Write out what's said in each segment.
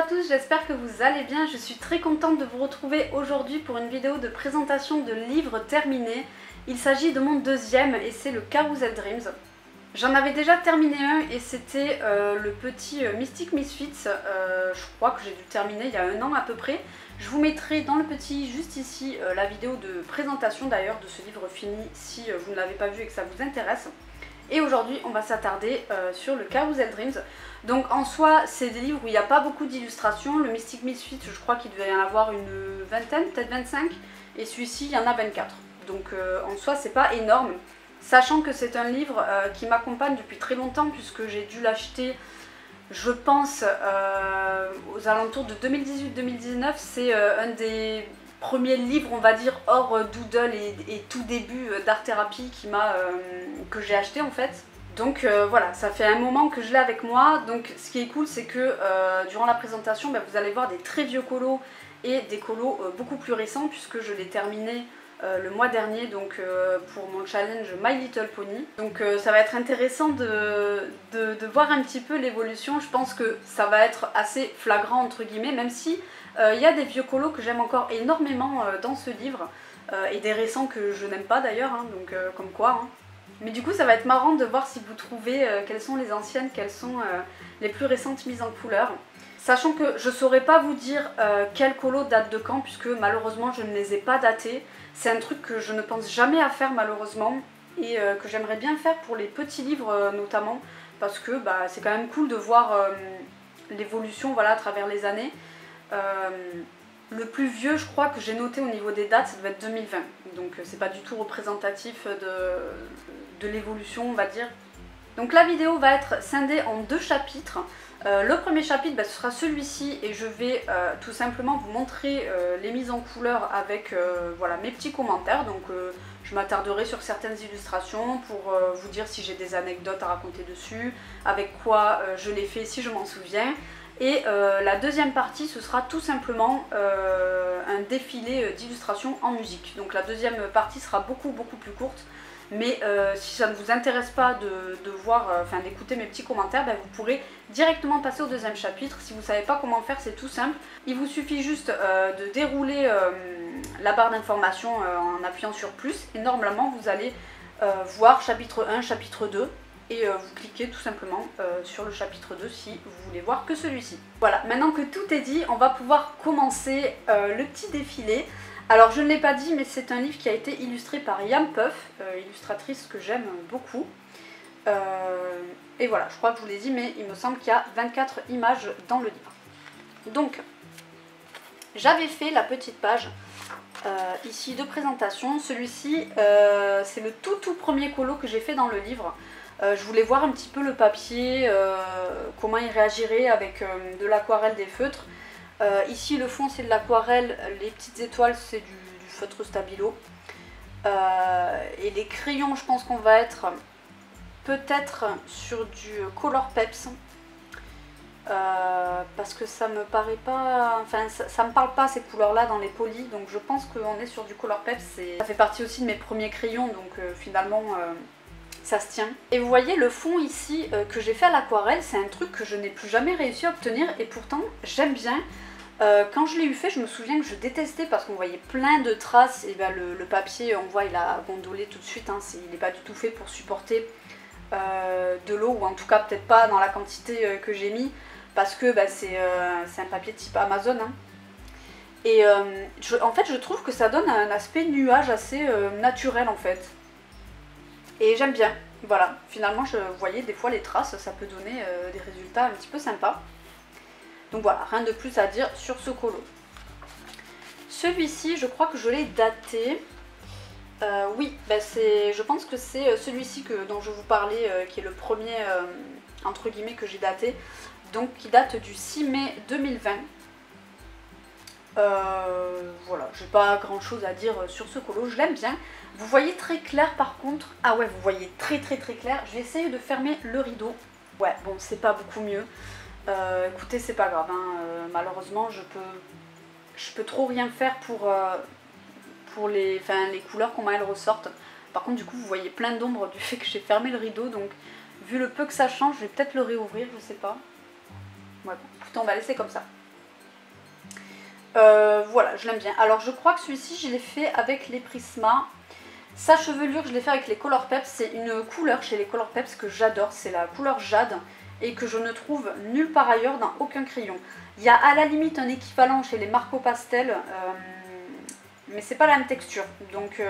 tous, j'espère que vous allez bien. Je suis très contente de vous retrouver aujourd'hui pour une vidéo de présentation de livres terminés. Il s'agit de mon deuxième et c'est le Carousel Dreams. J'en avais déjà terminé un et c'était le petit Mystic Misfits. Je crois que j'ai dû terminer il y a un an à peu près. Je vous mettrai dans le petit juste ici la vidéo de présentation d'ailleurs de ce livre fini si vous ne l'avez pas vu et que ça vous intéresse. Et aujourd'hui on va s'attarder sur le Carousel Dreams. Donc en soi c'est des livres où il n'y a pas beaucoup d'illustrations. Le Mystic Misfits je crois qu'il devait y en avoir une vingtaine, peut-être 25. Et celui-ci il y en a 24. Donc en soi c'est pas énorme. Sachant que c'est un livre qui m'accompagne depuis très longtemps puisque j'ai dû l'acheter je pense aux alentours de 2018-2019. C'est un des premiers livres on va dire hors Doodle et tout début d'art thérapie que j'ai acheté en fait. Donc voilà, ça fait un moment que je l'ai avec moi. Donc ce qui est cool c'est que durant la présentation vous allez voir des très vieux colos et des colos beaucoup plus récents puisque je l'ai terminé le mois dernier donc pour mon challenge My Little Pony. Donc ça va être intéressant de voir un petit peu l'évolution. Je pense que ça va être assez flagrant entre guillemets, même si il y a des vieux colos que j'aime encore énormément dans ce livre et des récents que je n'aime pas d'ailleurs, hein, donc comme quoi. Hein. Mais du coup ça va être marrant de voir si vous trouvez quelles sont les anciennes, quelles sont les plus récentes mises en couleur. Sachant que je ne saurais pas vous dire quel colo date de quand puisque malheureusement je ne les ai pas datés. C'est un truc que je ne pense jamais à faire malheureusement et que j'aimerais bien faire pour les petits livres notamment parce que c'est quand même cool de voir l'évolution voilà, à travers les années. Le plus vieux je crois que j'ai noté au niveau des dates ça doit être 2020 donc c'est pas du tout représentatif de l'évolution on va dire. Donc la vidéo va être scindée en deux chapitres. Le premier chapitre ce sera celui-ci et je vais tout simplement vous montrer les mises en couleur avec voilà, mes petits commentaires. Donc je m'attarderai sur certaines illustrations pour vous dire si j'ai des anecdotes à raconter dessus, avec quoi je l'ai fait si je m'en souviens. Et la deuxième partie ce sera tout simplement un défilé d'illustrations en musique. Donc la deuxième partie sera beaucoup plus courte. Mais si ça ne vous intéresse pas de voir, d'écouter mes petits commentaires, vous pourrez directement passer au deuxième chapitre. Si vous ne savez pas comment faire, c'est tout simple. Il vous suffit juste de dérouler la barre d'information en appuyant sur plus. Et normalement, vous allez voir chapitre 1, chapitre 2. Et vous cliquez tout simplement sur le chapitre 2 si vous voulez voir que celui-ci. Voilà, maintenant que tout est dit, on va pouvoir commencer le petit défilé. Alors je ne l'ai pas dit mais c'est un livre qui a été illustré par Yam Puff, illustratrice que j'aime beaucoup. Et voilà, je crois que je vous l'ai dit mais il me semble qu'il y a 24 images dans le livre. Donc j'avais fait la petite page ici de présentation. Celui-ci c'est le tout premier colo que j'ai fait dans le livre. Je voulais voir un petit peu le papier, comment il réagirait avec de l'aquarelle, des feutres. Ici le fond c'est de l'aquarelle, les petites étoiles c'est du feutre stabilo. Et les crayons je pense qu'on va être peut-être sur du Color Peps. Parce que ça me paraît pas, ça me parle pas ces couleurs là dans les polis, donc je pense qu'on est sur du Color Peps. Ça fait partie aussi de mes premiers crayons donc finalement ça se tient. Et vous voyez le fond ici que j'ai fait à l'aquarelle, c'est un truc que je n'ai plus jamais réussi à obtenir et pourtant j'aime bien. Quand je l'ai eu fait, je me souviens que je détestais parce qu'on voyait plein de traces et le papier, on voit il a gondolé tout de suite, hein, il n'est pas du tout fait pour supporter de l'eau ou en tout cas peut-être pas dans la quantité que j'ai mis parce que c'est un papier type Amazon. Hein. Et en fait je trouve que ça donne un aspect nuage assez naturel en fait. Et j'aime bien, voilà, finalement vous voyez des fois les traces, ça peut donner des résultats un petit peu sympas. Donc voilà, rien de plus à dire sur ce colo. Celui-ci, je crois que je l'ai daté. Oui, je pense que c'est celui-ci dont je vous parlais, qui est le premier, entre guillemets, que j'ai daté. Donc qui date du 6 mai 2020. Voilà, j'ai pas grand chose à dire sur ce colo, je l'aime bien. Vous voyez très clair par contre. Ah ouais, vous voyez très clair. Je vais essayer de fermer le rideau. Ouais, bon, c'est pas beaucoup mieux. Écoutez, c'est pas grave, hein. Malheureusement, je peux trop rien faire pour les couleurs, comment elles ressortent. Par contre, du coup, vous voyez plein d'ombre du fait que j'ai fermé le rideau, donc vu le peu que ça change, je vais peut-être le réouvrir, je sais pas. Ouais, bon, écoutez, on va laisser comme ça. Voilà, je l'aime bien. Alors je crois que celui-ci, je l'ai fait avec les Prisma. Sa chevelure, je l'ai fait avec les Colourpeps. C'est une couleur chez les Colourpeps que j'adore. C'est la couleur jade et que je ne trouve nulle part ailleurs dans aucun crayon. Il y a à la limite un équivalent chez les Marco Pastel, mais c'est pas la même texture. Donc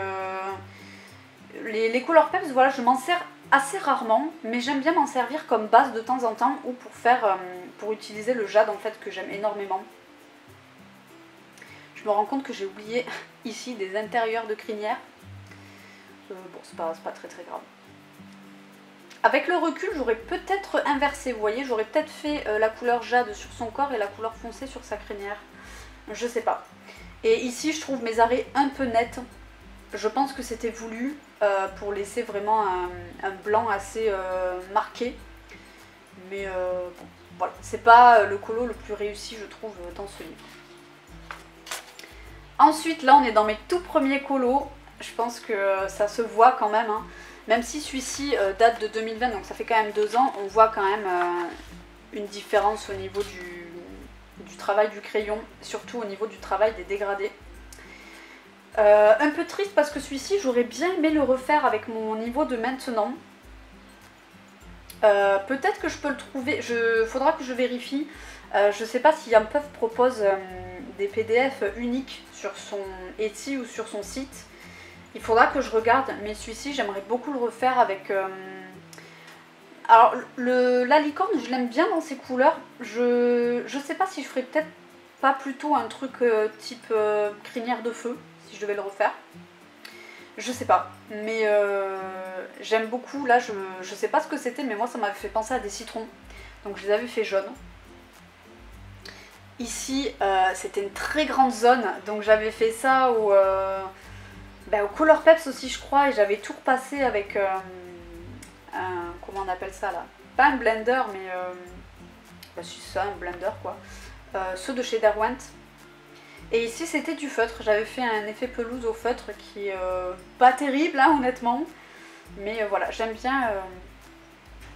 les Colourpeps, voilà, je m'en sers assez rarement, mais j'aime bien m'en servir comme base de temps en temps ou pour utiliser le jade en fait que j'aime énormément. Je me rends compte que j'ai oublié ici des intérieurs de crinière. Bon, c'est pas très grave. Avec le recul, j'aurais peut-être inversé, vous voyez, j'aurais peut-être fait la couleur jade sur son corps et la couleur foncée sur sa crinière. Je sais pas. Et ici, je trouve mes arrêts un peu nets. Je pense que c'était voulu pour laisser vraiment un blanc assez marqué. Mais bon, voilà, c'est pas le colo le plus réussi, je trouve, dans ce livre. Ensuite, là, on est dans mes tout premiers colos. Je pense que ça se voit quand même, hein. Même si celui-ci date de 2020, donc ça fait quand même 2 ans, on voit quand même une différence au niveau du travail du crayon, surtout au niveau du travail des dégradés. Un peu triste parce que celui-ci, j'aurais bien aimé le refaire avec mon niveau de maintenant. Peut-être que je peux le trouver, faudra que je vérifie. Je sais pas si Yampuff propose des PDF uniques sur son Etsy ou sur son site. Il faudra que je regarde, mais celui-ci j'aimerais beaucoup le refaire avec... Alors la licorne, je l'aime bien dans ses couleurs. Je sais pas si je ferais peut-être pas plutôt un truc type crinière de feu, si je devais le refaire. Je sais pas, mais j'aime beaucoup. Là, je sais pas ce que c'était, mais moi ça m'avait fait penser à des citrons. Donc je les avais fait jaunes. Ici, c'était une très grande zone, donc j'avais fait ça au Colourpeps aussi, je crois, et j'avais tout repassé avec comment on appelle ça là? Pas un blender, mais c'est ça, un blender quoi. Ceux de chez Derwent. Et ici, c'était du feutre. J'avais fait un effet pelouse au feutre qui est pas terrible, hein, honnêtement. Mais voilà, j'aime bien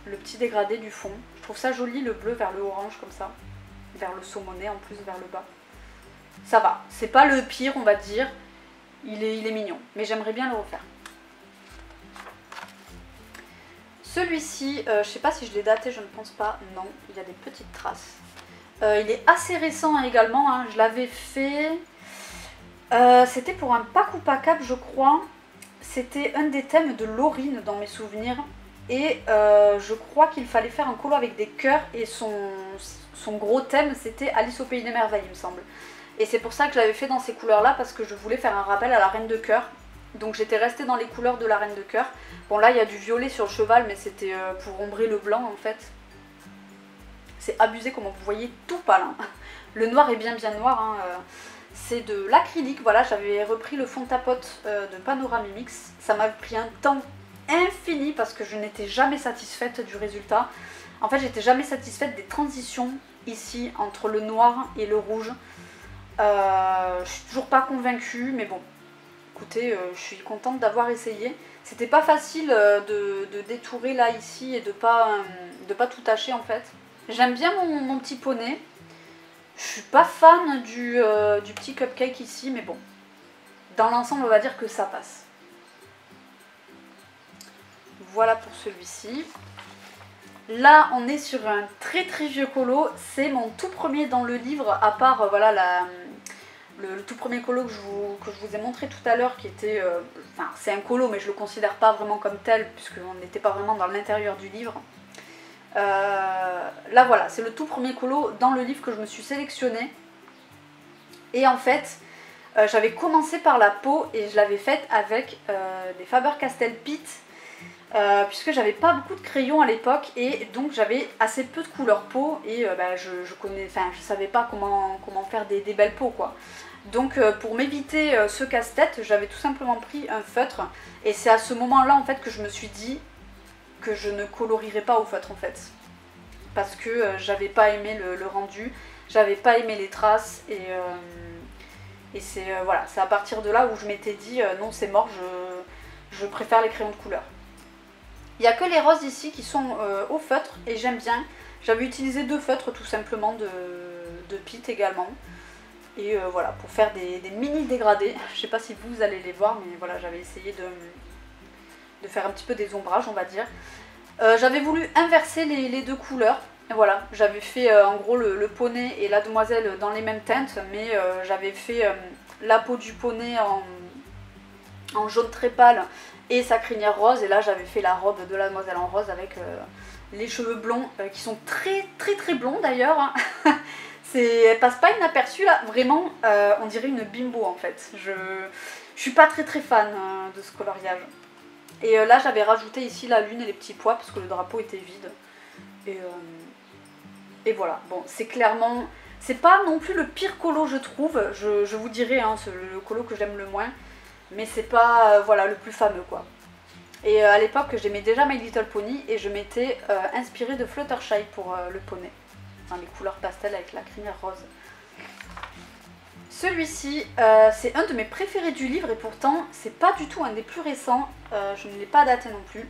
le petit dégradé du fond. Je trouve ça joli, le bleu vers le orange comme ça. Vers le saumoné en plus, vers le bas. Ça va, c'est pas le pire on va dire, il est mignon, mais j'aimerais bien le refaire. Celui-ci, je sais pas si je l'ai daté, je ne pense pas, non, il y a des petites traces. Il est assez récent également, hein. Je l'avais fait, c'était pour un pack ou pack-up je crois, c'était un des thèmes de Laurine dans mes souvenirs. Et je crois qu'il fallait faire un colo avec des cœurs et son gros thème c'était Alice au pays des merveilles il me semble. Et c'est pour ça que je l'avais fait dans ces couleurs là parce que je voulais faire un rappel à la reine de cœur. Donc j'étais restée dans les couleurs de la reine de cœur. Bon là il y a du violet sur le cheval mais c'était pour ombrer le blanc en fait. C'est abusé comment vous voyez tout pâle, hein. Le noir est bien noir, hein. C'est de l'acrylique, voilà j'avais repris le fond de tapote de Panoramimix. Ça m'a pris un temps infini parce que je n'étais jamais satisfaite du résultat. En fait j'étais jamais satisfaite des transitions ici entre le noir et le rouge. Je suis toujours pas convaincue mais bon écoutez je suis contente d'avoir essayé. C'était pas facile de détourer là ici et de pas tout tâcher en fait. J'aime bien mon petit poney. Je suis pas fan du petit cupcake ici mais bon dans l'ensemble on va dire que ça passe. Voilà pour celui-ci. Là, on est sur un très vieux colo. C'est mon tout premier dans le livre, à part voilà, le tout premier colo que je vous ai montré tout à l'heure, qui était... Enfin, c'est un colo, mais je le considère pas vraiment comme tel, puisqu'on n'était pas vraiment dans l'intérieur du livre. Là, voilà, c'est le tout premier colo dans le livre que je me suis sélectionné. Et en fait... j'avais commencé par la peau et je l'avais faite avec des Faber-Castell Pitt. Puisque j'avais pas beaucoup de crayons à l'époque et donc j'avais assez peu de couleur peau et je savais pas comment faire des belles peaux quoi. Donc pour m'éviter ce casse-tête, j'avais tout simplement pris un feutre et c'est à ce moment-là en fait que je me suis dit que je ne colorierais pas au feutre en fait. Parce que j'avais pas aimé le rendu, j'avais pas aimé les traces et c'est voilà, c'est à partir de là où je m'étais dit non c'est mort, je préfère les crayons de couleur. Il n'y a que les roses ici qui sont au feutre et j'aime bien. J'avais utilisé 2 feutres tout simplement de Pitt également. Et voilà, pour faire des mini dégradés. Je sais pas si vous allez les voir, mais voilà, j'avais essayé de faire un petit peu des ombrages, on va dire. J'avais voulu inverser les deux couleurs. Et voilà, j'avais fait en gros le poney et la demoiselle dans les mêmes teintes, mais j'avais fait la peau du poney en jaune très pâle et sa crinière rose. Et là, j'avais fait la robe de la demoiselle en rose avec les cheveux blonds, qui sont très très très blonds d'ailleurs. Hein. Elle passe pas inaperçue là, vraiment, on dirait une bimbo en fait. Je suis pas très très fan de ce coloriage. Et là, j'avais rajouté ici la lune et les petits pois parce que le drapeau était vide. Et voilà, bon, c'est clairement... C'est pas non plus le pire colo, je trouve. Je vous dirai, hein, c'est le colo que j'aime le moins. Mais c'est pas, voilà, le plus fameux, quoi. Et à l'époque, j'aimais déjà My Little Pony et je m'étais inspirée de Fluttershy pour le poney. Enfin, les couleurs pastel avec la crinière rose. Celui-ci, c'est un de mes préférés du livre et pourtant, c'est pas du tout un des plus récents. Je ne l'ai pas daté non plus.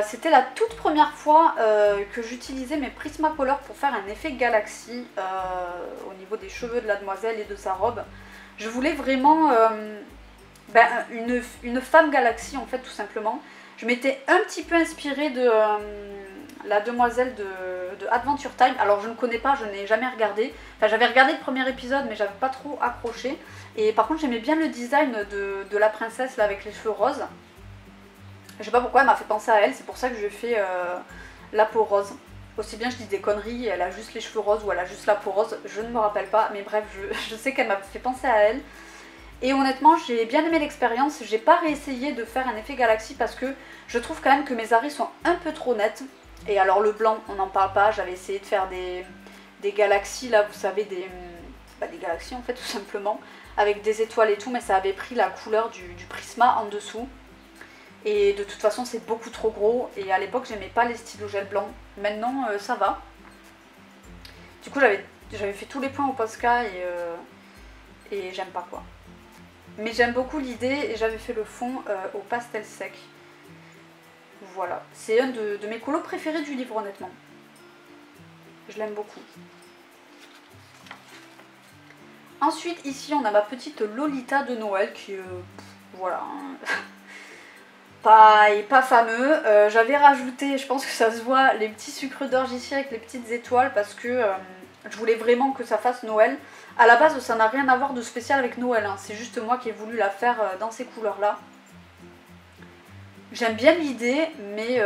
C'était la toute première fois que j'utilisais mes Prismacolor pour faire un effet galaxie au niveau des cheveux de la demoiselle et de sa robe. Je voulais vraiment une femme galaxie en fait, tout simplement. Je m'étais un petit peu inspirée de la demoiselle de Adventure Time. Alors je ne connais pas, je n'ai jamais regardé. Enfin, j'avais regardé le premier épisode mais j'avais pas trop accroché. Et par contre j'aimais bien le design de la princesse là, avec les cheveux roses. Je sais pas pourquoi elle m'a fait penser à elle, c'est pour ça que j'ai fait la peau rose. Aussi bien je dis des conneries, elle a juste les cheveux roses ou elle a juste la peau rose, je ne me rappelle pas. Mais bref, je sais qu'elle m'a fait penser à elle. Et honnêtement, j'ai bien aimé l'expérience. J'ai pas réessayé de faire un effet galaxie parce que je trouve quand même que mes aris sont un peu trop nets. Et alors le blanc, on n'en parle pas. J'avais essayé de faire des galaxies, là, vous savez, des galaxies en fait, tout simplement. Avec des étoiles et tout, mais ça avait pris la couleur du prisma en dessous. Et de toute façon, c'est beaucoup trop gros. Et à l'époque, j'aimais pas les stylos gel blanc. Maintenant, ça va. Du coup, j'avais fait tous les points au Posca et j'aime pas quoi. Mais j'aime beaucoup l'idée et j'avais fait le fond au pastel sec. Voilà. C'est un de mes colos préférés du livre, honnêtement. Je l'aime beaucoup. Ensuite, ici, on a ma petite Lolita de Noël qui... voilà. Pas fameux. J'avais rajouté, je pense que ça se voit, les petits sucres d'orge ici avec les petites étoiles parce que je voulais vraiment que ça fasse Noël. À la base, ça n'a rien à voir de spécial avec Noël, hein. C'est juste moi qui ai voulu la faire dans ces couleurs-là. J'aime bien l'idée, mais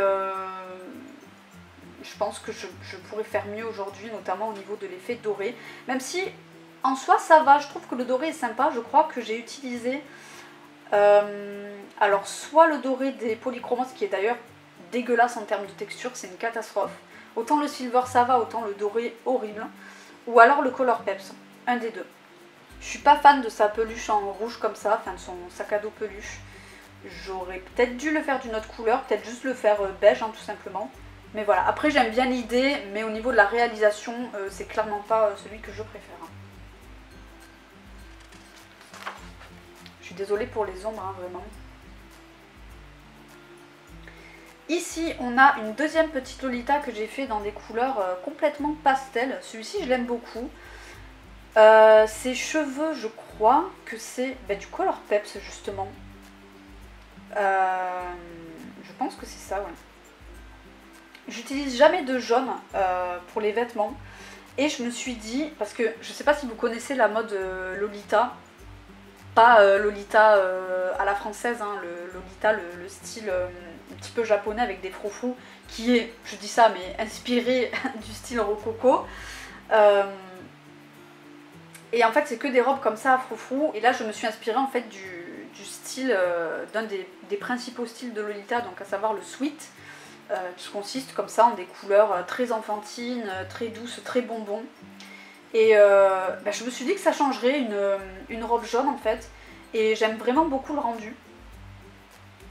je pense que je pourrais faire mieux aujourd'hui, notamment au niveau de l'effet doré. Même si, en soi, ça va. Je trouve que le doré est sympa. Je crois que j'ai utilisé... alors soit le doré des polychromos qui est d'ailleurs dégueulasse en termes de texture, c'est une catastrophe. Autant le silver ça va, autant le doré horrible. Ou alors le color peps, un des deux. Je suis pas fan de sa peluche en rouge comme ça, enfin de son sac à dos peluche. J'aurais peut-être dû le faire d'une autre couleur, peut-être juste le faire beige hein, tout simplement. Mais voilà, après j'aime bien l'idée, mais au niveau de la réalisation, c'est clairement pas celui que je préfère. Je suis désolée pour les ombres, hein, vraiment. Ici, on a une deuxième petite Lolita que j'ai fait dans des couleurs complètement pastel. Celui-ci, je l'aime beaucoup. Ses cheveux, je crois que c'est du Color Peps, justement. Je pense que c'est ça, ouais. J'utilise jamais de jaune pour les vêtements. Et je me suis dit, parce que je sais pas si vous connaissez la mode Lolita. Pas Lolita à la française, hein, le Lolita, le style un petit peu japonais avec des froufrous, qui est, je dis ça, mais inspiré du style rococo. Et en fait, c'est que des robes comme ça à froufrous. Et là, je me suis inspirée en fait du style, d'un des principaux styles de Lolita, donc à savoir le sweet, qui consiste comme ça en des couleurs très enfantines, très douces, très bonbons. Et je me suis dit que ça changerait une robe jaune en fait. Et j'aime vraiment beaucoup le rendu.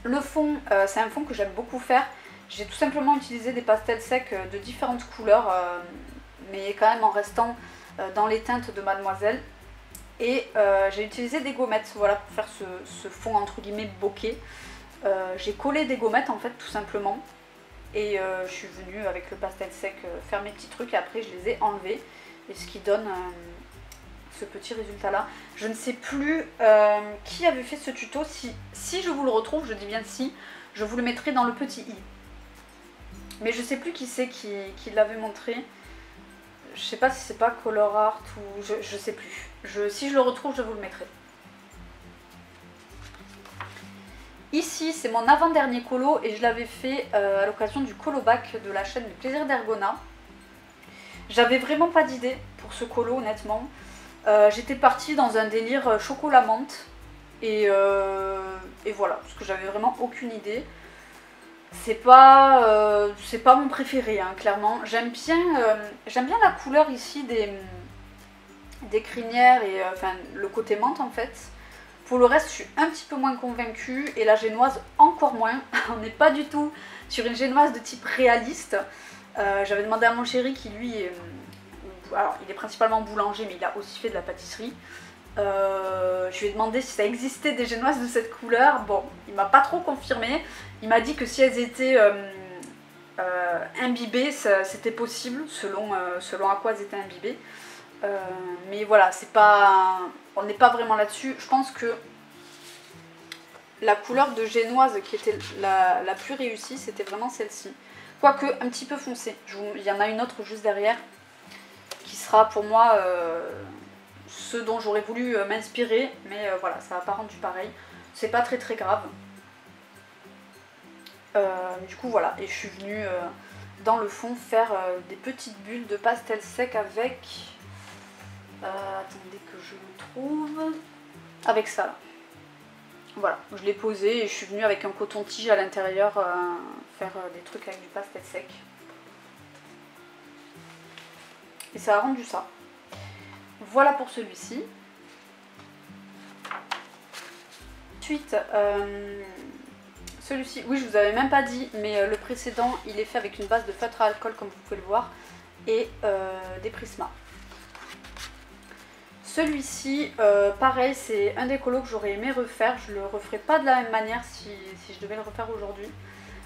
Le fond, c'est un fond que j'aime beaucoup faire. J'ai tout simplement utilisé des pastels secs de différentes couleurs, mais quand même en restant dans les teintes de Mademoiselle. Et j'ai utilisé des gommettes, voilà, pour faire ce fond entre guillemets bokeh. J'ai collé des gommettes en fait, tout simplement. Et je suis venue avec le pastel sec faire mes petits trucs et après je les ai enlevés. Et ce qui donne ce petit résultat là. Je ne sais plus qui avait fait ce tuto. Si je vous le retrouve, je dis bien si, je vous le mettrai dans le petit i. Mais je sais plus qui c'est qui l'avait montré. Je sais pas si c'est pas Color Art ou je sais plus. Si je le retrouve, je vous le mettrai. Ici, c'est mon avant-dernier colo et je l'avais fait à l'occasion du colo bac de la chaîne Les Plaisirs d'Ergona. J'avais vraiment pas d'idée pour ce colo, honnêtement. J'étais partie dans un délire chocolat menthe et voilà, parce que j'avais vraiment aucune idée. C'est pas mon préféré, hein, clairement. J'aime bien la couleur ici des crinières et enfin le côté menthe en fait. Pour le reste, je suis un petit peu moins convaincue et la génoise encore moins. On n'est pas du tout sur une génoise de type réaliste. J'avais demandé à mon chéri qui lui alors il est principalement boulanger mais il a aussi fait de la pâtisserie. Je lui ai demandé si ça existait des génoises de cette couleur. Bon, il m'a pas trop confirmé. Il m'a dit que si elles étaient imbibées, c'était possible selon à quoi elles étaient imbibées. Mais voilà, on n'est pas vraiment là-dessus. Je pense que la couleur de génoise qui était la plus réussie, c'était vraiment celle-ci. Quoique un petit peu foncé. Il y en a une autre juste derrière qui sera pour moi ce dont j'aurais voulu m'inspirer. Mais voilà, ça n'a pas rendu pareil. C'est pas très grave. Du coup voilà, et je suis venue dans le fond faire des petites bulles de pastel sec avec... attendez que je le trouve. Avec ça là. Voilà, je l'ai posé et je suis venue avec un coton-tige à l'intérieur faire des trucs avec du pastel sec. Et ça a rendu ça. Voilà pour celui-ci. Ensuite, celui-ci, oui je vous avais même pas dit, mais le précédent il est fait avec une base de feutre à alcool comme vous pouvez le voir et des prismas. Celui-ci, pareil, c'est un des colos que j'aurais aimé refaire. Je le referai pas de la même manière si je devais le refaire aujourd'hui.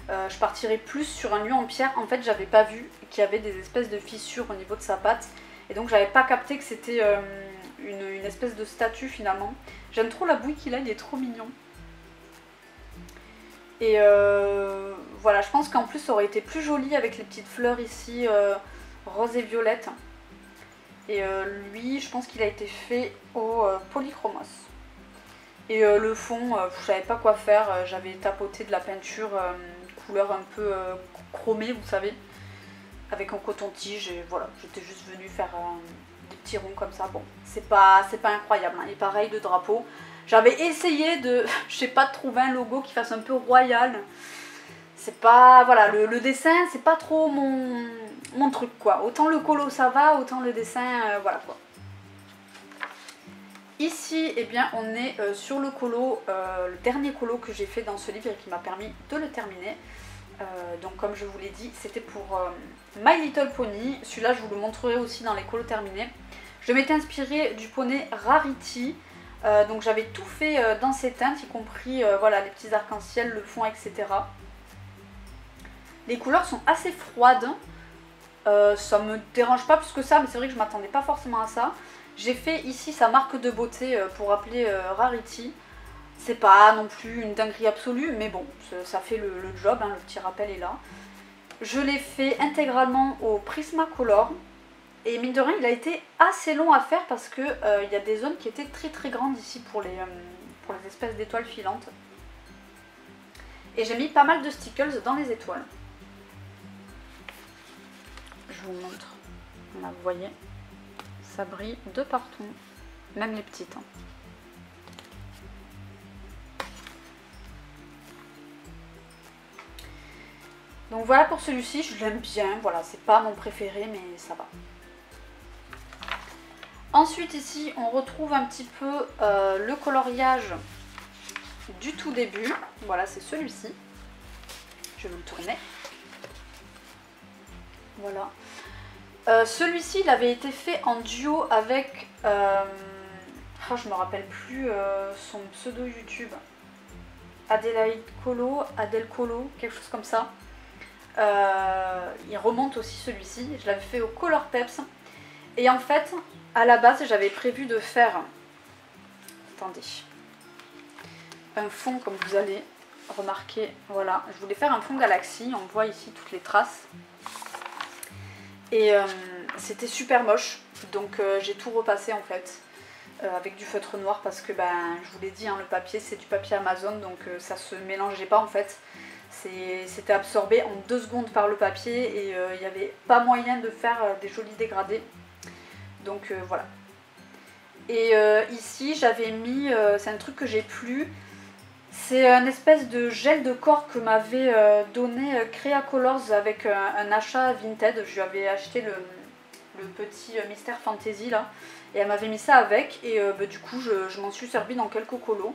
Je partirais plus sur un lieu en pierre. En fait, j'avais pas vu qu'il y avait des espèces de fissures au niveau de sa pâte. Et donc, j'avais pas capté que c'était une espèce de statue finalement. J'aime trop la bouille qu'il a, il est trop mignon. Et voilà, je pense qu'en plus, ça aurait été plus joli avec les petites fleurs ici, rose et violette. Et lui, je pense qu'il a été fait au polychromos. Et le fond, je savais pas quoi faire. J'avais tapoté de la peinture couleur un peu chromée, vous savez, avec un coton-tige. Et voilà, j'étais juste venue faire des petits ronds comme ça. Bon, c'est pas incroyable, hein. Et pareil, de drapeau. J'avais essayé de, je sais pas, de trouver un logo qui fasse un peu royal. C'est pas, voilà, le dessin, c'est pas trop mon truc, quoi. Autant le colo, ça va, autant le dessin, voilà, quoi. Ici, eh bien, on est sur le colo, le dernier colo que j'ai fait dans ce livre et qui m'a permis de le terminer. Donc, comme je vous l'ai dit, c'était pour My Little Pony. Celui-là, je vous le montrerai aussi dans les colos terminés. Je m'étais inspirée du poney Rarity. Donc, j'avais tout fait dans ces teintes, y compris voilà, les petits arcs-en-ciel, le fond, etc. Les couleurs sont assez froides. Ça me dérange pas plus que ça, mais c'est vrai que je m'attendais pas forcément à ça. J'ai fait ici sa marque de beauté pour rappeler Rarity. C'est pas non plus une dinguerie absolue, mais bon, ça fait le job, hein, le petit rappel est là. Je l'ai fait intégralement au Prismacolor. Et mine de rien, il a été assez long à faire parce que il y a des zones qui étaient très grandes ici pour les espèces d'étoiles filantes. Et j'ai mis pas mal de stickers dans les étoiles. Je vous montre. Là, vous voyez, ça brille de partout, même les petites. Hein. Donc voilà pour celui-ci, je l'aime bien. Voilà, c'est pas mon préféré, mais ça va. Ensuite ici, on retrouve un petit peu le coloriage du tout début. Voilà, c'est celui-ci. Je vais le tourner. Voilà. Celui-ci, il avait été fait en duo avec... oh, je me rappelle plus son pseudo YouTube. Adélaïde Colo, Adèle Colo, quelque chose comme ça. Il remonte aussi celui-ci. Je l'avais fait au Color Peps. Et en fait, à la base, j'avais prévu de faire... Attendez. Un fond, comme vous allez remarquer. Voilà, je voulais faire un fond galaxie. On voit ici toutes les traces. Et c'était super moche. Donc j'ai tout repassé en fait. Avec du feutre noir parce que je vous l'ai dit, hein, le papier c'est du papier Amazon. Donc ça se mélangeait pas en fait. C'était absorbé en 2 secondes par le papier. Et il n'y avait pas moyen de faire des jolis dégradés. Donc voilà. Et ici j'avais mis, c'est un truc que j'ai plus, c'est une espèce de gel de corps que m'avait donné Crea Colors avec un achat Vinted. Je lui avais acheté le petit Mystère Fantasy là, et elle m'avait mis ça avec, et du coup je m'en suis servi dans quelques colos.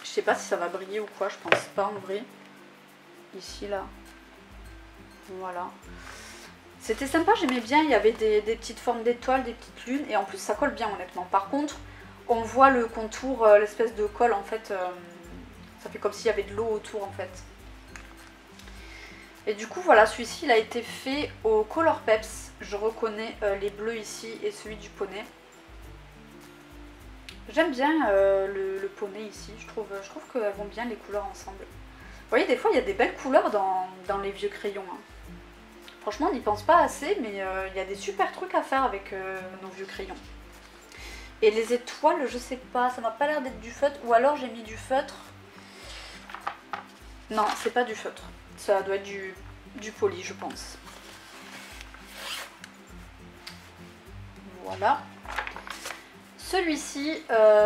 Je sais pas si ça va briller ou quoi, je pense pas en vrai. Ici là, voilà. C'était sympa, j'aimais bien, il y avait des petites formes d'étoiles, des petites lunes, et en plus ça colle bien honnêtement. Par contre, on voit le contour, l'espèce de colle en fait, ça fait comme s'il y avait de l'eau autour en fait. Et du coup voilà, celui-ci il a été fait au Color Peps. Je reconnais les bleus ici et celui du poney. J'aime bien le poney ici, je trouve qu'elles vont bien les couleurs ensemble. Vous voyez, des fois il y a des belles couleurs dans les vieux crayons, hein. Franchement, on n'y pense pas assez, mais il y a des super trucs à faire avec nos vieux crayons. Et les étoiles, je sais pas, ça m'a pas l'air d'être du feutre, ou alors j'ai mis du feutre. Non, c'est pas du feutre, ça doit être du poli, je pense. Voilà. Celui-ci,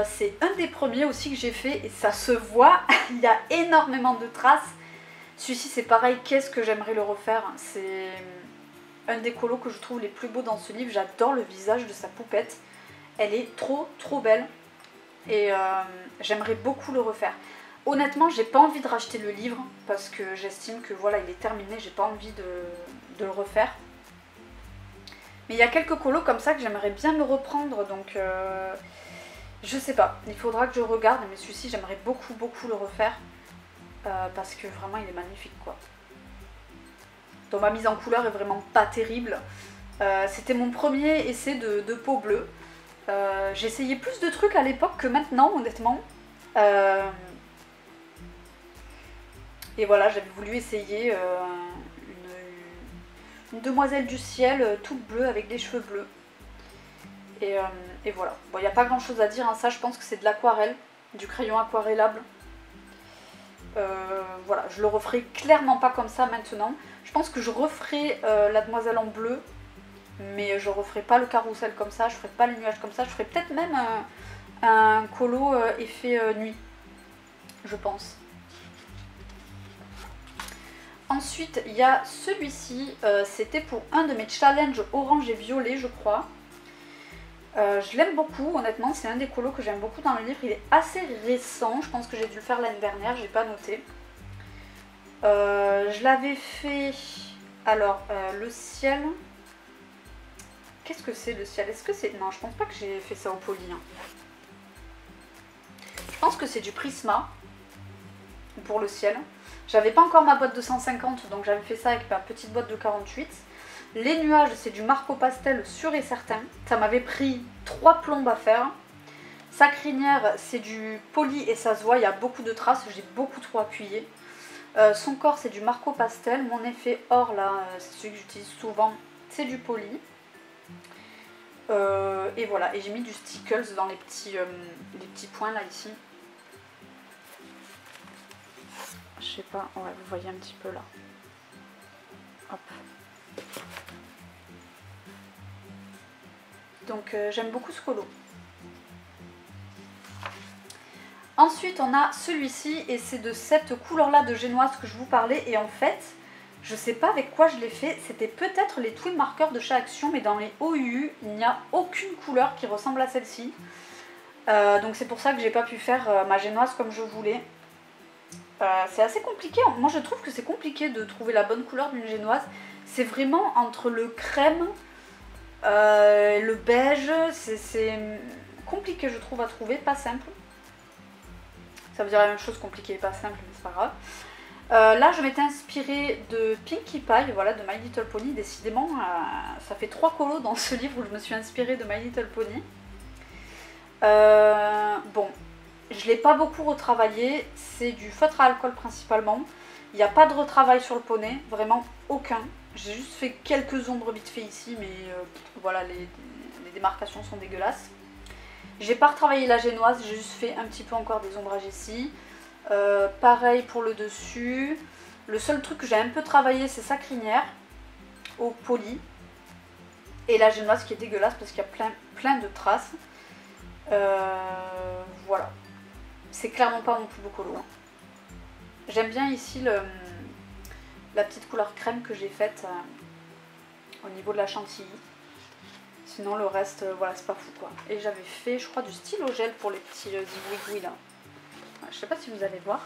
c'est un des premiers aussi que j'ai fait, et ça se voit, il y a énormément de traces. Celui-ci c'est pareil, qu'est-ce que j'aimerais le refaire. C'est un des colos que je trouve les plus beaux dans ce livre. J'adore le visage de sa poupette. Elle est trop belle. Et j'aimerais beaucoup le refaire. Honnêtement, j'ai pas envie de racheter le livre parce que j'estime que voilà, il est terminé. J'ai pas envie de le refaire. Mais il y a quelques colos comme ça que j'aimerais bien me reprendre. Donc je sais pas, il faudra que je regarde. Mais celui-ci j'aimerais beaucoup le refaire. Parce que vraiment il est magnifique quoi. Donc ma mise en couleur est vraiment pas terrible. C'était mon premier essai de peau bleue. J'ai essayé plus de trucs à l'époque que maintenant honnêtement. Et voilà, j'avais voulu essayer une demoiselle du ciel toute bleue avec des cheveux bleus. Et voilà. Bon, il n'y a pas grand chose à dire, hein. Ça je pense que c'est de l'aquarelle, du crayon aquarellable. Voilà, je le referai clairement pas comme ça maintenant. Je pense que je referai la demoiselle en bleu, mais je referai pas le carrousel comme ça, je ferai pas les nuages comme ça, je ferai peut-être même un colo effet nuit, je pense. Ensuite, il y a celui-ci, c'était pour un de mes challenges orange et violet, je crois. Je l'aime beaucoup, honnêtement, c'est un des colos que j'aime beaucoup dans le livre. Il est assez récent, je pense que j'ai dû le faire l'année dernière, j'ai pas noté. Je l'avais fait... Alors, le ciel... Qu'est-ce que c'est le ciel? Est-ce que c'est... Non, je pense pas que j'ai fait ça au poly. Hein. Je pense que c'est du Prisma pour le ciel. J'avais pas encore ma boîte de 150, donc j'avais fait ça avec ma petite boîte de 48. Les nuages, c'est du Marco Pastel sûr et certain. Ça m'avait pris 3 plombes à faire. Sa crinière, c'est du poli et ça se voit, il y a beaucoup de traces, j'ai beaucoup trop appuyé. Son corps, c'est du Marco Pastel. Mon effet or, là, c'est celui que j'utilise souvent, c'est du poli. Et voilà, et j'ai mis du Stickles dans les petits points là, ici. Je sais pas, ouais, vous voyez un petit peu là. Hop. Donc j'aime beaucoup ce colo. Ensuite on a celui-ci et c'est de cette couleur là de génoise que je vous parlais. Et en fait, je sais pas avec quoi je l'ai fait. C'était peut-être les twin markers de chez Action, mais dans les OUU, il n'y a aucune couleur qui ressemble à celle-ci. Donc c'est pour ça que j'ai pas pu faire ma génoise comme je voulais. C'est assez compliqué, moi je trouve que c'est compliqué de trouver la bonne couleur d'une génoise. C'est vraiment entre le crème, le beige, c'est compliqué je trouve à trouver, pas simple. Ça veut dire la même chose, compliqué et pas simple, mais c'est pas grave. Là je m'étais inspirée de Pinkie Pie, voilà, de My Little Pony. Décidément ça fait 3 colos dans ce livre où je me suis inspirée de My Little Pony. Bon, je l'ai pas beaucoup retravaillé, c'est du feutre à alcool principalement. Il n'y a pas de retravail sur le poney, vraiment aucun. J'ai juste fait quelques ombres vite fait ici, mais voilà, les démarcations sont dégueulasses. J'ai pas retravaillé la génoise, j'ai juste fait un petit peu encore des ombrages ici. Pareil pour le dessus. Le seul truc que j'ai un peu travaillé, c'est sa crinière au poli. Et la génoise qui est dégueulasse parce qu'il y a plein de traces. Voilà. C'est clairement pas mon plus beau colo. Hein. J'aime bien ici la petite couleur crème que j'ai faite au niveau de la chantilly. Sinon le reste, voilà, c'est pas fou quoi. Et j'avais fait, je crois, du stylo gel pour les petits zigouigouis là. Je sais pas si vous allez voir.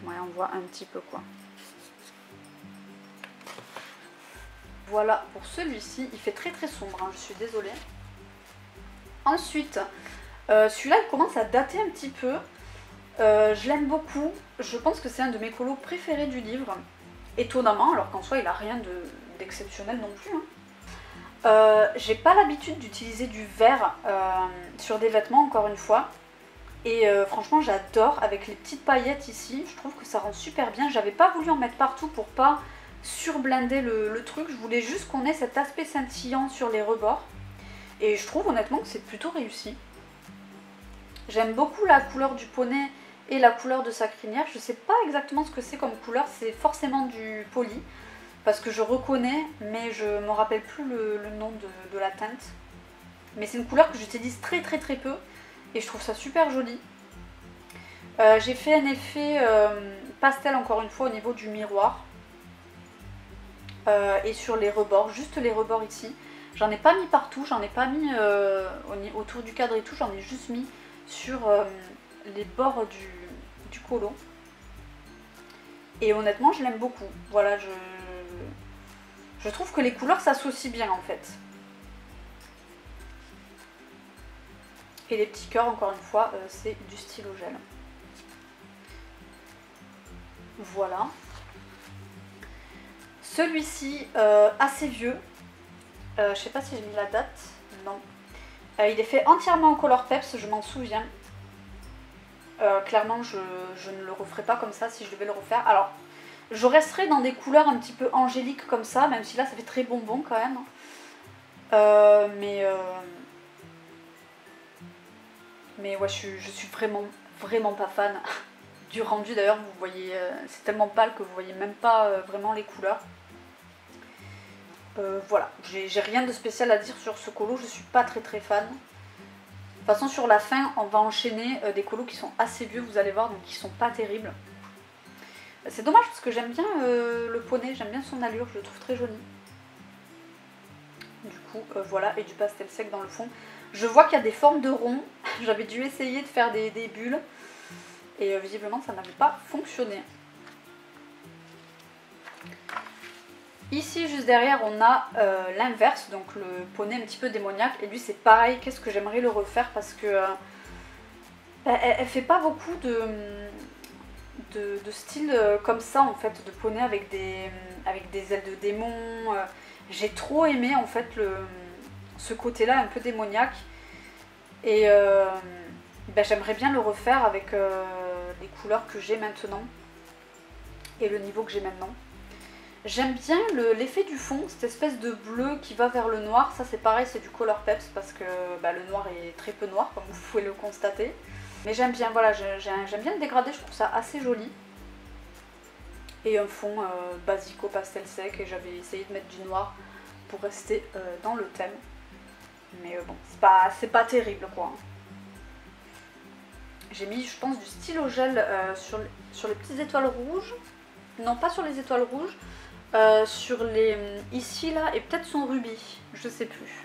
Ouais, on voit un petit peu quoi. Voilà pour celui-ci. Il fait très très sombre, hein, je suis désolée. Ensuite, celui-là il commence à dater un petit peu. Je l'aime beaucoup. Je pense que c'est un de mes colos préférés du livre. Étonnamment, alors qu'en soi il a rien d'exceptionnel non plus. Hein. J'ai pas l'habitude d'utiliser du vert sur des vêtements, encore une fois. Et franchement j'adore avec les petites paillettes ici, je trouve que ça rend super bien. J'avais pas voulu en mettre partout pour pas surblinder le truc, je voulais juste qu'on ait cet aspect scintillant sur les rebords. Et je trouve honnêtement que c'est plutôt réussi. J'aime beaucoup la couleur du poney et la couleur de sa crinière. Je sais pas exactement ce que c'est comme couleur, c'est forcément du poli. Parce que je reconnais, mais je me rappelle plus le nom de la teinte. Mais c'est une couleur que j'utilise très peu. Et je trouve ça super joli. J'ai fait un effet pastel encore une fois au niveau du miroir. Et sur les rebords, juste les rebords ici. J'en ai pas mis partout, j'en ai pas mis autour du cadre et tout, j'en ai juste mis sur les bords du colo. Et honnêtement je l'aime beaucoup. Voilà, je trouve que les couleurs s'associent bien en fait. Et les petits cœurs, encore une fois, c'est du stylo gel. Voilà. Celui-ci, assez vieux. Je sais pas si j'ai mis la date. Non. Il est fait entièrement en Color Peps, je m'en souviens. Clairement, je ne le referai pas comme ça si je devais le refaire. Alors, je resterai dans des couleurs un petit peu angéliques comme ça, même si là, ça fait très bonbon quand même. Mais ouais, je suis vraiment pas fan du rendu. D'ailleurs, vous voyez, c'est tellement pâle que vous voyez même pas vraiment les couleurs. Voilà, j'ai rien de spécial à dire sur ce colo, je suis pas très fan. De toute façon, sur la fin, on va enchaîner des colos qui sont assez vieux, vous allez voir, donc qui sont pas terribles. C'est dommage parce que j'aime bien le poney, j'aime bien son allure, je le trouve très joli. Du coup, voilà, et du pastel sec dans le fond. Je vois qu'il y a des formes de ronds. J'avais dû essayer de faire des bulles. Et visiblement, ça n'avait pas fonctionné. Ici, juste derrière, on a l'inverse. Donc le poney un petit peu démoniaque. Et lui, c'est pareil. Qu'est-ce que j'aimerais le refaire parce que elle fait pas beaucoup de style comme ça, en fait. De poney avec des ailes de démon. J'ai trop aimé, en fait, ce côté-là un peu démoniaque. Et j'aimerais bien le refaire avec les couleurs que j'ai maintenant et le niveau que j'ai maintenant. J'aime bien l'effet du fond, cette espèce de bleu qui va vers le noir. Ça c'est pareil, c'est du Color Peps parce que le noir est très peu noir comme vous pouvez le constater. Mais j'aime bien, voilà, j'aime bien le dégradé, je trouve ça assez joli. Et un fond basique au pastel sec et j'avais essayé de mettre du noir pour rester dans le thème. Mais bon, c'est pas terrible quoi. J'ai mis, je pense, du stylo gel sur les petites étoiles rouges. Non, pas sur les étoiles rouges. Sur les... ici, là, et peut-être son rubis. Je sais plus.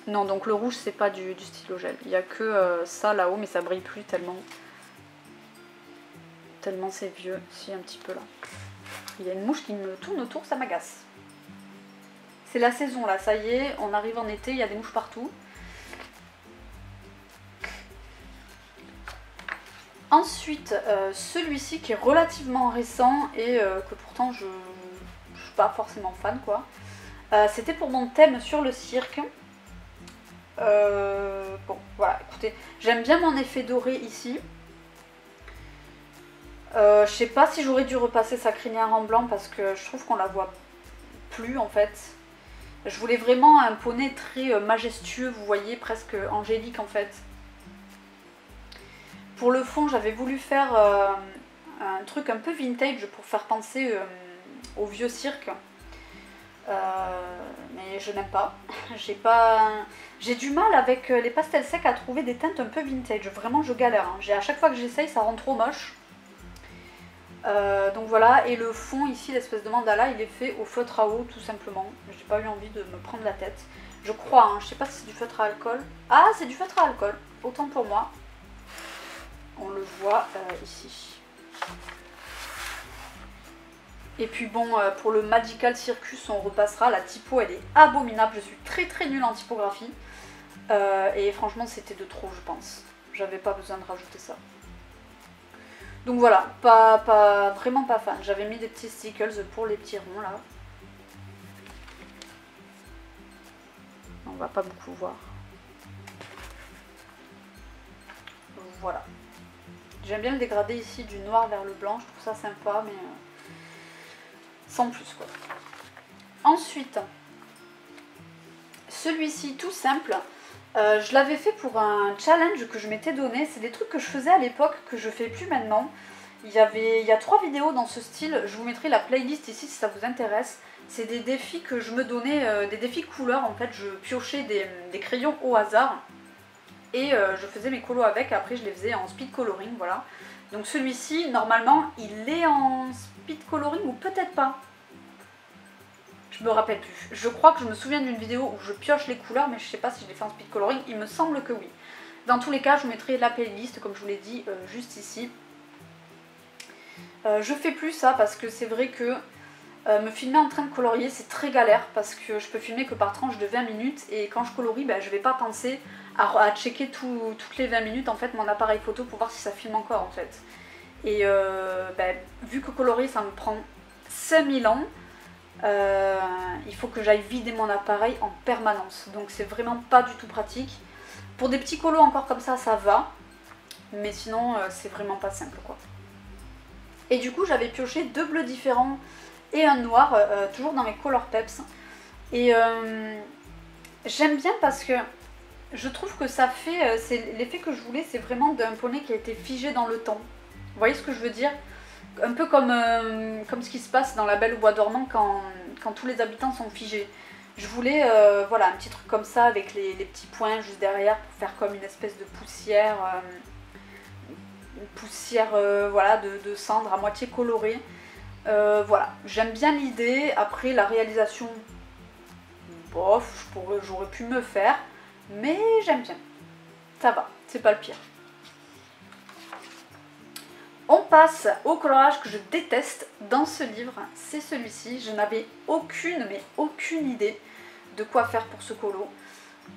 Non, donc le rouge, c'est pas du stylo gel. Il n'y a que ça là-haut, mais ça brille plus tellement. Tellement c'est vieux. Si, un petit peu là. Il y a une mouche qui me tourne autour, ça m'agace. C'est la saison là, ça y est, on arrive en été, il y a des mouches partout. Ensuite, celui-ci qui est relativement récent et que pourtant je suis pas forcément fan quoi. C'était pour mon thème sur le cirque. Bon, voilà, écoutez, j'aime bien mon effet doré ici. Je sais pas si j'aurais dû repasser sa crinière en blanc parce que je trouve qu'on la voit plus en fait. Je voulais vraiment un poney très majestueux, vous voyez, presque angélique en fait. Pour le fond, j'avais voulu faire un truc un peu vintage pour faire penser au vieux cirque. Mais je n'aime pas. J'ai du mal avec les pastels secs à trouver des teintes un peu vintage. Vraiment, je galère. Hein. À chaque fois que j'essaye, ça rend trop moche. Donc voilà, et le fond ici, l'espèce de mandala, il est fait au feutre à eau tout simplement. J'ai pas eu envie de me prendre la tête. Je crois, hein, je sais pas si c'est du feutre à alcool. Ah, c'est du feutre à alcool, autant pour moi. On le voit ici. Et puis bon, pour le Magical Circus, on repassera. La typo, elle est abominable. Je suis très nulle en typographie. Et franchement, c'était de trop, je pense. J'avais pas besoin de rajouter ça. Donc voilà, vraiment pas fan. J'avais mis des petits stickers pour les petits ronds là. On va pas beaucoup voir. Voilà. J'aime bien le dégradé ici du noir vers le blanc, je trouve ça sympa, mais sans plus quoi. Ensuite, celui-ci tout simple. Je l'avais fait pour un challenge que je m'étais donné. C'est des trucs que je faisais à l'époque que je fais plus maintenant. Il y a 3 vidéos dans ce style. Je vous mettrai la playlist ici si ça vous intéresse. C'est des défis que je me donnais, des défis couleurs en fait. Je piochais des crayons au hasard et je faisais mes colos avec. Après je les faisais en speed coloring, voilà. Donc celui-ci normalement il est en speed coloring ou peut-être pas. Je me rappelle plus. Je crois que je me souviens d'une vidéo où je pioche les couleurs, mais je sais pas si je l'ai fait en speed coloring. Il me semble que oui. Dans tous les cas, je vous mettrai la playlist, comme je vous l'ai dit, juste ici. Je fais plus ça parce que c'est vrai que me filmer en train de colorier, c'est très galère parce que je peux filmer que par tranche de 20 minutes et quand je colorie, je vais pas penser à checker toutes les 20 minutes en fait mon appareil photo pour voir si ça filme encore en fait. Et vu que colorier, ça me prend 5000 ans. Il faut que j'aille vider mon appareil en permanence, donc c'est vraiment pas du tout pratique. Pour des petits colos encore comme ça va, mais sinon c'est vraiment pas simple quoi. Et du coup j'avais pioché 2 bleus différents et un noir, toujours dans mes Color Peps. Et j'aime bien parce que je trouve que ça fait, c'est l'effet que je voulais, c'est vraiment d'un poney qui a été figé dans le temps. Vous voyez ce que je veux dire? Un peu comme ce qui se passe dans La Belle au Bois dormant quand tous les habitants sont figés. Je voulais voilà, un petit truc comme ça avec les petits points juste derrière pour faire comme une espèce de poussière, voilà, de cendre à moitié colorée. Voilà, j'aime bien l'idée. Après la réalisation, bof, j'aurais pu me faire, mais j'aime bien. Ça va, c'est pas le pire. On passe au colorage que je déteste dans ce livre, c'est celui-ci. Je n'avais aucune idée de quoi faire pour ce colo.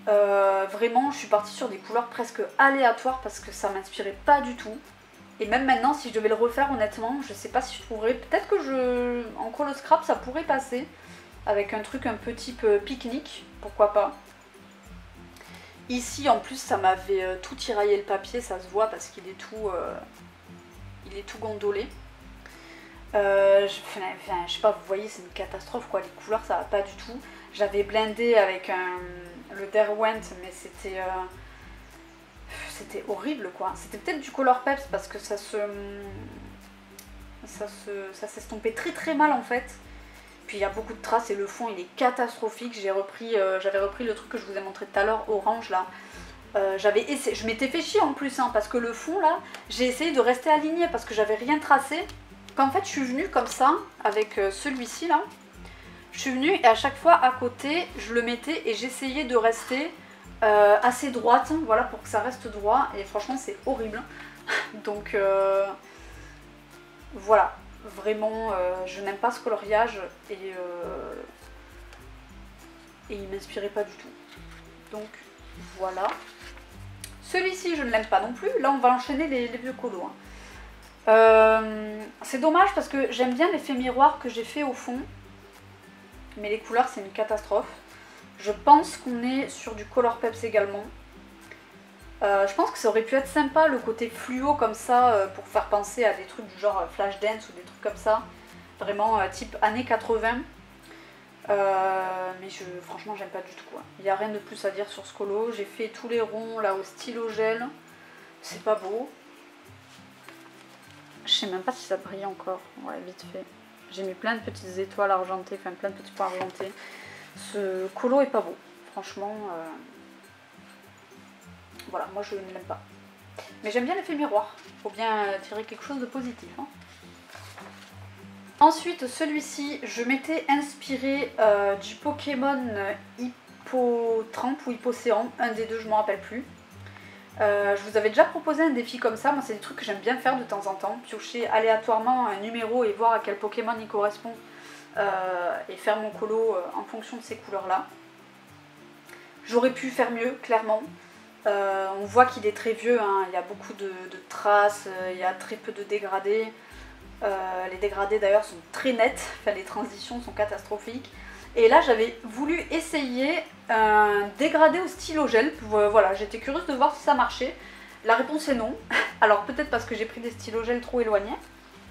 Vraiment, je suis partie sur des couleurs presque aléatoires parce que ça m'inspirait pas du tout. Et même maintenant, si je devais le refaire, honnêtement, je sais pas si je trouverais. Peut-être que en colo scrap, ça pourrait passer avec un truc un peu type pique-nique, pourquoi pas. Ici, en plus, ça m'avait tout tiraillé le papier, ça se voit parce qu'il est tout... il est tout gondolé. Je sais pas, vous voyez, c'est une catastrophe quoi, les couleurs ça va pas du tout. J'avais blindé avec le Derwent, mais c'était horrible quoi. C'était peut-être du Color Peps parce que ça s'estompait très mal en fait. Puis il y a beaucoup de traces et le fond il est catastrophique. J'avais repris le truc que je vous ai montré tout à l'heure, orange là. Je m'étais fait chier en plus hein, parce que le fond là, j'ai essayé de rester alignée parce que j'avais rien tracé. Qu'en fait je suis venue comme ça avec celui-ci là. Je suis venue et à chaque fois à côté je le mettais et j'essayais de rester assez droite, voilà, pour que ça reste droit et franchement c'est horrible. Donc voilà, vraiment je n'aime pas ce coloriage et il m'inspirait pas du tout. Donc voilà. Celui-ci, je ne l'aime pas non plus. Là, on va enchaîner les vieux colos. Hein. C'est dommage parce que j'aime bien l'effet miroir que j'ai fait au fond. Mais les couleurs c'est une catastrophe. Je pense qu'on est sur du Colourpeps également. Je pense que ça aurait pu être sympa le côté fluo comme ça pour faire penser à des trucs du genre Flashdance ou des trucs comme ça. Vraiment type années 80. Mais franchement j'aime pas du tout quoi. Il n'y a rien de plus à dire sur ce colo. J'ai fait tous les ronds là au stylo gel. C'est pas beau. Je sais même pas si ça brille encore. Ouais, vite fait. J'ai mis plein de petites étoiles argentées, enfin plein de petits points argentés. Ce colo est pas beau. Franchement, voilà, moi je ne l'aime pas. Mais j'aime bien l'effet miroir. Faut bien tirer quelque chose de positif. Hein. Ensuite, celui-ci, je m'étais inspiré du Pokémon Hippotrampe ou Hippocéan, un des deux, je ne me rappelle plus. Je vous avais déjà proposé un défi comme ça, moi c'est des trucs que j'aime bien faire de temps en temps, piocher aléatoirement un numéro et voir à quel Pokémon il correspond et faire mon colo en fonction de ces couleurs là. J'aurais pu faire mieux, clairement. On voit qu'il est très vieux, hein. Il y a beaucoup de traces, il y a très peu de dégradés. Les dégradés d'ailleurs sont très nets, enfin, les transitions sont catastrophiques. Et là j'avais voulu essayer un dégradé au stylo gel, voilà, j'étais curieuse de voir si ça marchait. La réponse est non, alors peut-être parce que j'ai pris des stylos gel trop éloignés,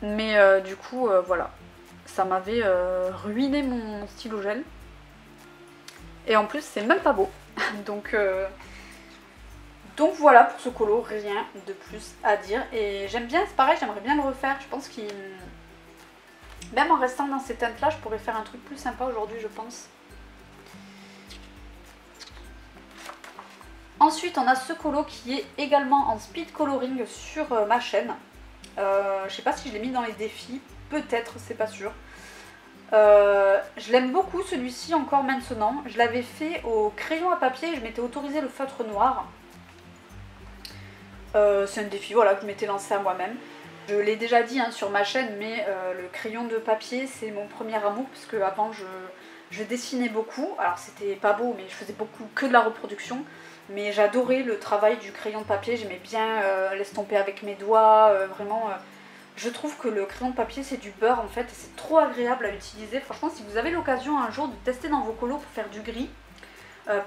mais du coup voilà, ça m'avait ruiné mon stylo gel. Et en plus c'est même pas beau, donc voilà pour ce colo, rien de plus à dire. Et j'aime bien, c'est pareil, j'aimerais bien le refaire, je pense qu'il... Même en restant dans ces teintes là, je pourrais faire un truc plus sympa aujourd'hui, je pense. Ensuite, on a ce colo qui est également en speed coloring sur ma chaîne. Je sais pas si je l'ai mis dans les défis, peut-être, c'est pas sûr. Je l'aime beaucoup celui-ci encore maintenant. Je l'avais fait au crayon à papier et je m'étais autorisé le feutre noir. C'est un défi voilà, que je m'étais lancé à moi-même. Je l'ai déjà dit hein, sur ma chaîne, mais le crayon de papier c'est mon premier amour, parce que avant je dessinais beaucoup. Alors c'était pas beau, mais je faisais beaucoup que de la reproduction. Mais j'adorais le travail du crayon de papier, j'aimais bien l'estomper avec mes doigts, vraiment... je trouve que le crayon de papier c'est du beurre en fait, et c'est trop agréable à utiliser. Franchement, si vous avez l'occasion un jour de tester dans vos colos pour faire du gris,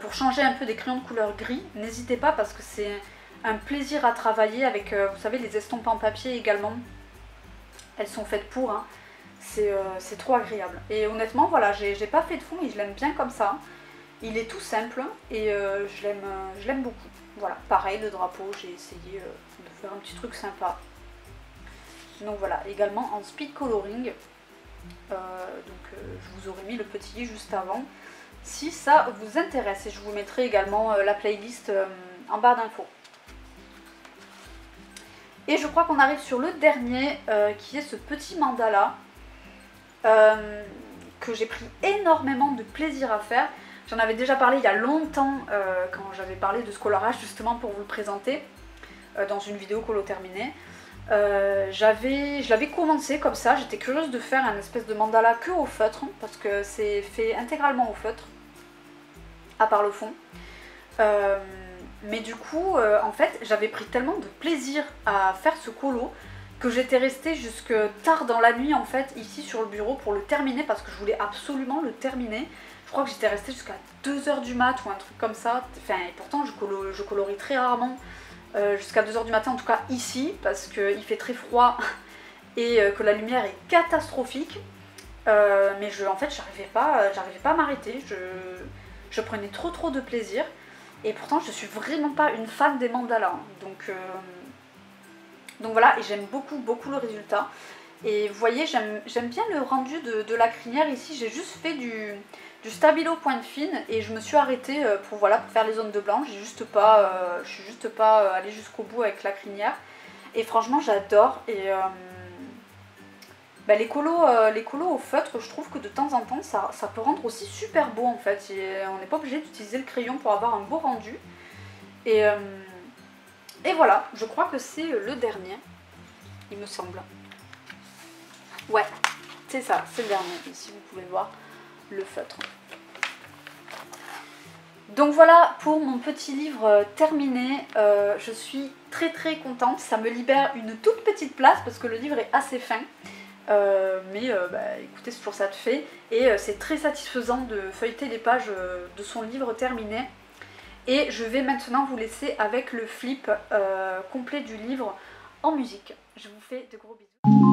pour changer un peu des crayons de couleur gris, n'hésitez pas parce que c'est un plaisir à travailler avec, vous savez, les estampes en papier également. Elles sont faites pour, hein. C'est trop agréable. Et honnêtement, voilà, j'ai pas fait de fond et je l'aime bien comme ça. Il est tout simple et je l'aime beaucoup. Voilà, pareil, le drapeau, j'ai essayé de faire un petit truc sympa. Donc voilà, également en speed coloring. Je vous aurais mis le petit juste avant si ça vous intéresse. Et je vous mettrai également la playlist en barre d'infos. Et je crois qu'on arrive sur le dernier qui est ce petit mandala que j'ai pris énormément de plaisir à faire. J'en avais déjà parlé il y a longtemps quand j'avais parlé de ce colorage justement pour vous le présenter dans une vidéo colo terminée. Je l'avais commencé comme ça, j'étais curieuse de faire un espèce de mandala que au feutre parce que c'est fait intégralement au feutre à part le fond. Mais du coup en fait j'avais pris tellement de plaisir à faire ce colo que j'étais restée jusque tard dans la nuit en fait ici sur le bureau pour le terminer parce que je voulais absolument le terminer. Je crois que j'étais restée jusqu'à 2 h du mat ou un truc comme ça. Enfin, et pourtant je colorie très rarement jusqu'à 2 h du matin, en tout cas ici, parce qu'il fait très froid et que la lumière est catastrophique. Mais en fait j'arrivais pas à m'arrêter, je prenais trop de plaisir. Et pourtant je suis vraiment pas une fan des mandalas. Donc voilà, et j'aime beaucoup le résultat. Et vous voyez, j'aime bien le rendu de la crinière ici. J'ai juste fait du stabilo pointe fine et je me suis arrêtée pour faire les zones de blanc. Je suis juste pas allée jusqu'au bout avec la crinière. Et franchement j'adore. Et les colos au feutre, je trouve que de temps en temps ça peut rendre aussi super beau en fait. Et on n'est pas obligé d'utiliser le crayon pour avoir un beau rendu. Et voilà, je crois que c'est le dernier, il me semble. Ouais, c'est ça, c'est le dernier, ici vous pouvez voir le feutre. Donc voilà pour mon petit livre terminé, je suis très contente, ça me libère une toute petite place parce que le livre est assez fin. Écoutez, c'est toujours ça de fait, et c'est très satisfaisant de feuilleter les pages de son livre terminé. Et je vais maintenant vous laisser avec le flip complet du livre en musique. Je vous fais de gros bisous.